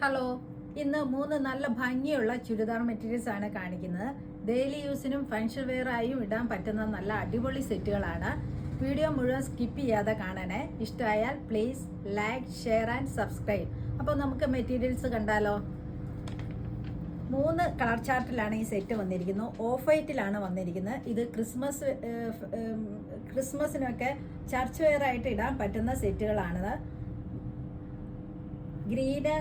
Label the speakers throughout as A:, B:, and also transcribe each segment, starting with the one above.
A: Hello, ഇന്ന് 3 നല്ല ഭംഗിയുള്ള ചുരിദാർ മെറ്റീരിയൽസ് ആണ് കാണിക്കുന്നത്. ഡെയിലി യൂസിനും ഫങ്ഷൻ വെയർ ആയും ഇടാൻ പറ്റുന്ന നല്ല അടിപൊളി സെറ്റുകളാണ്. വീഡിയോ മുഴുവൻ സ്കിപ്പ് ചെയ്യാതെ കാണണേ. ഇഷ്ടമായാൽ please like, share and subscribe. അപ്പോൾ നമുക്ക് മെറ്റീരിയൽസ് കണ്ടാലോ. 3 കളർ ചാർട്ടിലാണ് ഈ സെറ്റ് വന്നിരിക്കുന്നത്. ഓഫ് വൈറ്റിലാണ് വന്നിരിക്കുന്നത്. ഇത് ക്രിസ്മസിനൊക്കെ ചർച്ച് വെയർ ആയിട്ട് ഇടാൻ പറ്റുന്ന സെറ്റുകളാണിത്. ഗ്രീന്,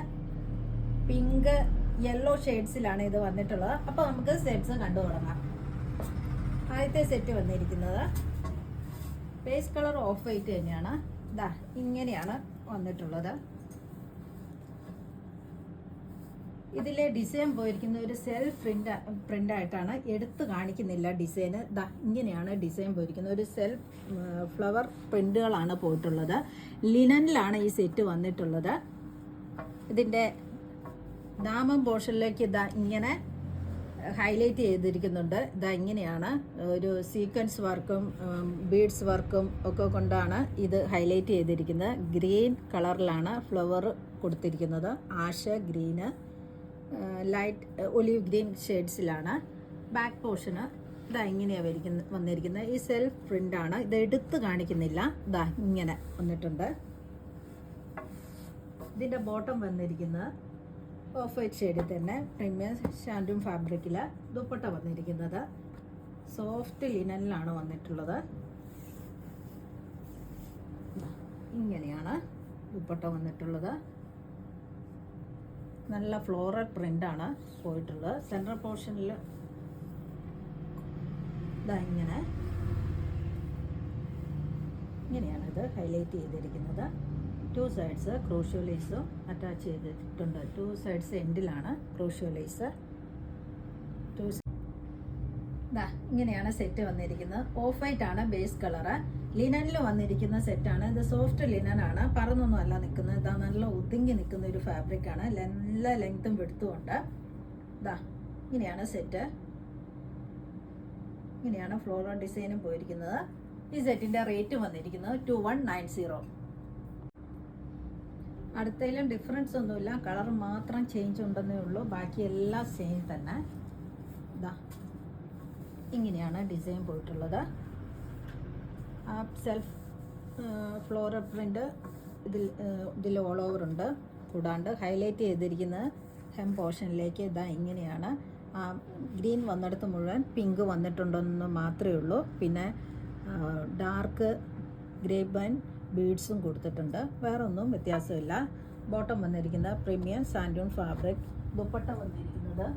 A: പിങ്ക്, യെല്ലോ ഷെയ്ഡ്സിലാണ് ഇത് വന്നിട്ടുള്ളത്. അപ്പോൾ നമുക്ക് സെറ്റ്സ് കണ്ടു തുടങ്ങാം. ആദ്യത്തെ സെറ്റ് വന്നിരിക്കുന്നത് ബേസ് കളർ ഓഫ് വൈറ്റ് തന്നെയാണ്. ഇതാ ഇങ്ങനെയാണ് വന്നിട്ടുള്ളത്. ഇതിലെ ഡിസൈൻ പോയിരിക്കുന്ന ഒരു സെൽഫ് പ്രിന്റ് ആയിട്ടാണ്, എടുത്ത് കാണിക്കുന്നില്ല ഡിസൈന്. ഇതാ ഇങ്ങനെയാണ് ഡിസൈൻ പോയിരിക്കുന്നത്. ഒരു സെൽഫ് ഫ്ലവർ പ്രിന്റുകളാണ് പോയിട്ടുള്ളത്. ലിനനിലാണ് ഈ സെറ്റ് വന്നിട്ടുള്ളത്. ഇതിൻ്റെ നാമം പോർഷനിലേക്ക് ഇതാ ഇങ്ങനെ ഹൈലൈറ്റ് ചെയ്തിരിക്കുന്നുണ്ട്. ഇതാ ഇങ്ങനെയാണ് ഒരു സീക്വൻസ് വർക്കും ബീഡ്സ് വർക്കും ഒക്കെ കൊണ്ടാണ് ഇത് ഹൈലൈറ്റ് ചെയ്തിരിക്കുന്നത്. ഗ്രീൻ കളറിലാണ് ഫ്ലവർ കൊടുത്തിരിക്കുന്നത്. Ash green, light olive green ഷെയ്ഡ്സിലാണ്. ബാക്ക് പോർഷന് ഇതാ ഇങ്ങനെയാണ് വന്നിരിക്കുന്നത്. ഈ സെൽഫ് പ്രിൻ്റാണ്. ഇത് എടുത്ത് കാണിക്കുന്നില്ല. ഇതാ ഇങ്ങനെ വന്നിട്ടുണ്ട്. ഇതിൻ്റെ ബോട്ടം വന്നിരിക്കുന്നത് ഓഫ് വൈറ്റ് ഷെയ്ഡിൽ തന്നെ പ്രീമിയം ഷാൻഡൂം ഫാബ്രിക്കിൽ. ദുപ്പട്ട വന്നിരിക്കുന്നത് സോഫ്റ്റ് ലിനനിലാണ് വന്നിട്ടുള്ളത്. ഇങ്ങനെയാണ് ദുപ്പട്ട വന്നിട്ടുള്ളത്. നല്ല ഫ്ലോറൽ പ്രിൻ്റാണ് പോയിട്ടുള്ളത്. സെൻട്രൽ പോർഷനിൽ ഇതാ ഇങ്ങനെയാണ് ഇത് ഹൈലൈറ്റ് ചെയ്തിരിക്കുന്നത്. 2 സൈഡ്സ് ക്രോഷ്യോ ലേസും അറ്റാച്ച് ചെയ്തിട്ടുണ്ട്. 2 സൈഡ്സ് എൻഡിലാണ് ക്രോഷ്യോ ലേസ്. ഇങ്ങനെയാണ് സെറ്റ് വന്നിരിക്കുന്നത്. ഓഫ് വൈറ്റ് ആണ് ബേസ് കളറ്. ലിനനിൽ വന്നിരിക്കുന്ന സെറ്റാണ്. ഇത് സോഫ്റ്റ് ലിനനാണ്. പറന്നൊന്നും അല്ല നിൽക്കുന്നത്. ഇതാ നല്ല ഒതുങ്ങി നിൽക്കുന്ന ഒരു ഫാബ്രിക്കാണ്. നല്ല ലെങ്ത്തും വെടുത്തുമുണ്ട്. ഇതാ ഇങ്ങനെയാണ് സെറ്റ്. ഇങ്ങനെയാണ് ഫ്ലോറൽ ഡിസൈനും പോയിരിക്കുന്നത്. ഈ സെറ്റിൻ്റെ റേറ്റ് വന്നിരിക്കുന്നത് 2190. അടുത്തതിലും ഡിഫറൻസ് ഒന്നുമില്ല, കളർ മാത്രം ചേഞ്ച് ഉണ്ടെന്നേ ഉള്ളൂ. ബാക്കി എല്ലാം സെയിം തന്നെ. ഇതാ ഇങ്ങനെയാണ് ഡിസൈൻ പോയിട്ടുള്ളത്. ആ സെൽഫ് ഫ്ലോറൽ പ്രിൻ്റ് ഇതിൽ ഓൾ ഓവർ ഉണ്ട്. കൂടാണ്ട് ഹൈലൈറ്റ് ചെയ്തിരിക്കുന്നത് ഹെം പോർഷനിലേക്ക് ഇതാ ഇങ്ങനെയാണ്. ഗ്രീൻ വന്നിടത്ത് മുഴുവൻ പിങ്ക് വന്നിട്ടുണ്ടെന്ന് മാത്രമേ ഉള്ളൂ. പിന്നെ ഡാർക്ക് ഗ്രേപ്പ് വൈൻ ബീഡ്സും കൊടുത്തിട്ടുണ്ട്. വേറെ ഒന്നും വ്യത്യാസമില്ല. ബോട്ടം വന്നിരിക്കുന്നത് പ്രീമിയം സാൻഡൂൺ ഫാബ്രിക്. ദുപ്പട്ട വന്നിരിക്കുന്നത്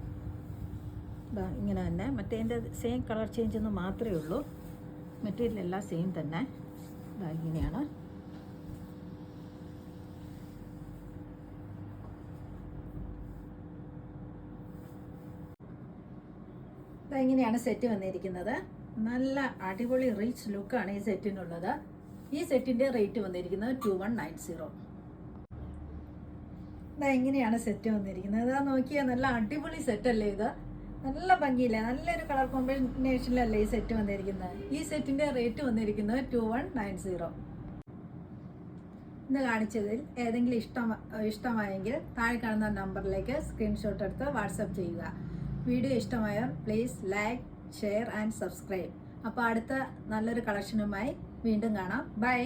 A: ഇങ്ങനെ തന്നെ. മറ്റേതിൻ്റെ സെയിം കളർ ചേഞ്ച് എന്ന് മാത്രമേ ഉള്ളൂ. മെറ്റീരിയൽ എല്ലാം സെയിം തന്നെ. ഇങ്ങനെയാണ്. ഇങ്ങനെയാണ് സെറ്റ് വന്നിരിക്കുന്നത്. നല്ല അടിപൊളി റിച്ച് ലുക്കാണ് ഈ സെറ്റിനുള്ളത്. ഈ സെറ്റിൻ്റെ റേറ്റ് വന്നിരിക്കുന്നത് 2190. ഇങ്ങനെയാണ് സെറ്റ് വന്നിരിക്കുന്നത്. ഇതാ നോക്കിയാൽ നല്ല അടിപൊളി സെറ്റല്ലേ ഇത്. നല്ല ഭംഗിയില്ലേ, നല്ലൊരു കളർ കോമ്പിനേഷനിലല്ലേ ഈ സെറ്റ് വന്നിരിക്കുന്നത്. ഈ സെറ്റിൻ്റെ റേറ്റ് വന്നിരിക്കുന്നത് 2190. ഇന്ന് കാണിച്ചതിൽ ഏതെങ്കിലും ഇഷ്ടമായെങ്കിൽ താഴെ കാണുന്ന നമ്പറിലേക്ക് സ്ക്രീൻഷോട്ട് എടുത്ത് വാട്സപ്പ് ചെയ്യുക. വീഡിയോ ഇഷ്ടമായാൽ please like, share and subscribe. അപ്പോൾ അടുത്ത നല്ലൊരു കളക്ഷനുമായി വീണ്ടും കാണാം. ബൈ.